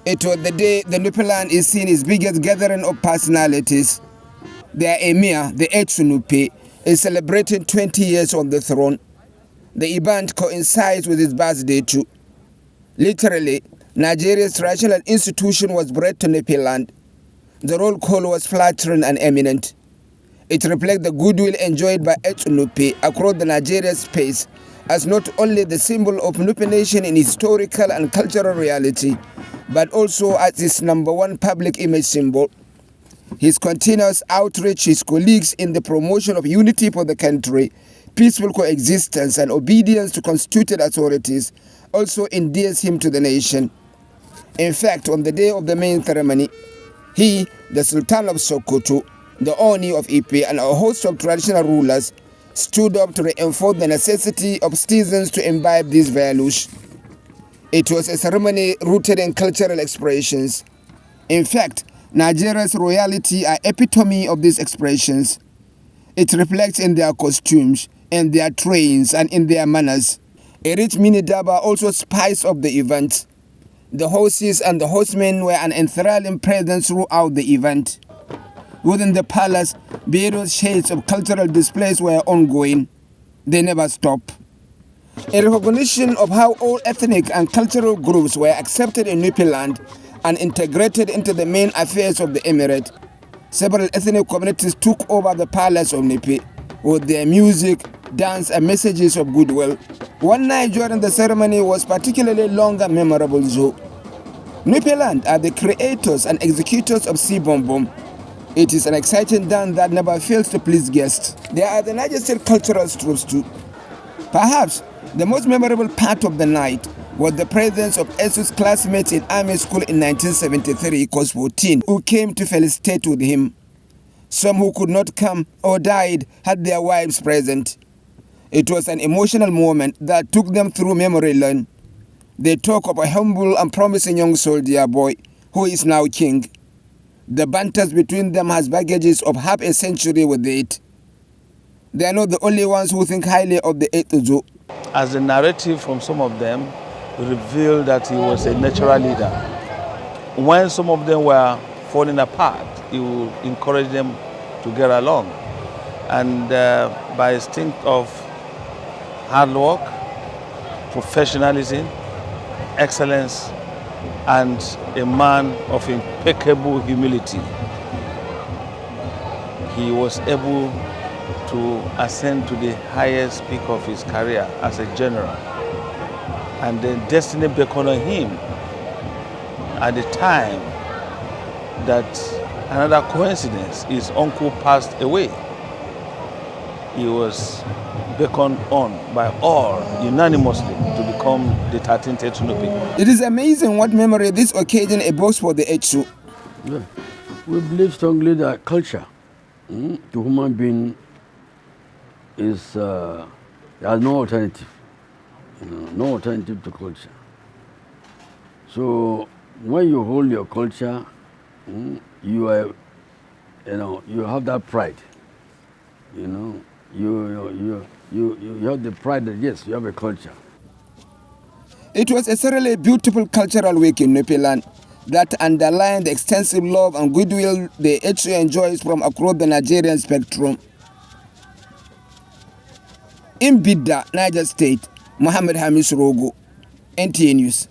It was the day the Nupe land is seen its biggest gathering of personalities. Their emir, the Nupe, is celebrating 20 years on the throne. The event coincides with his birthday too. Literally, Nigeria's traditional institution was bred to Nupe land. The roll call was flattering and eminent. It reflects the goodwill enjoyed by Nupe across the Nigerian space as not only the symbol of Nupe nation in historical and cultural reality, but also as its #1 public image symbol. His continuous outreach to his colleagues in the promotion of unity for the country, peaceful coexistence and obedience to constituted authorities also endears him to the nation. In fact, on the day of the main ceremony, he, the Sultan of Sokoto, the Oni of Ipe, and a host of traditional rulers stood up to reinforce the necessity of citizens to imbibe these values. It was a ceremony rooted in cultural expressions. In fact, Nigeria's royalty are epitome of these expressions. It reflects in their costumes, in their trains, and in their manners. A rich mini-daba also spiced up the event. The horses and the horsemen were an enthralling presence throughout the event. Within the palace, various shades of cultural displays were ongoing. They never stopped. In recognition of how all ethnic and cultural groups were accepted in Nupe land and integrated into the main affairs of the emirate, several ethnic communities took over the palace of Nupe with their music, dance, and messages of goodwill. One night during the ceremony was particularly long and memorable though. Nupe land are the creators and executors of Sibombom. It is an exciting dance that never fails to please guests. There are the Niger State cultural troops too. Perhaps the most memorable part of the night was the presence of Esu's classmates in army school in 1973, Cos 14, who came to felicitate with him. Some who could not come or died had their wives present. It was an emotional moment that took them through memory lane. They talk of a humble and promising young soldier boy who is now king. The banters between them has baggages of half a century with it. They are not the only ones who think highly of the Etuzo. As the narrative from some of them revealed that he was a natural leader. When some of them were falling apart, he would encourage them to get along. And by instinct of hard work, professionalism, excellence, and a man of impeccable humility, he was able to ascend to the highest peak of his career as a general. And then destiny beckoned on him at the time that another coincidence, his uncle passed away. He was beckoned on by all unanimously to become the 13th Nupe. It is amazing what memory this occasion evokes for the Etsu. Yeah. We believe strongly that culture to human being is has no alternative. No alternative to culture. So when you hold your culture, you are, you have that pride. You have the pride that yes, you have a culture. It was a thoroughly beautiful cultural week in Nupe land that underlined the extensive love and goodwill the Etsu enjoys from across the Nigerian spectrum. In Bidda, Niger State, Mohammed Hamis Rogo, NTA News.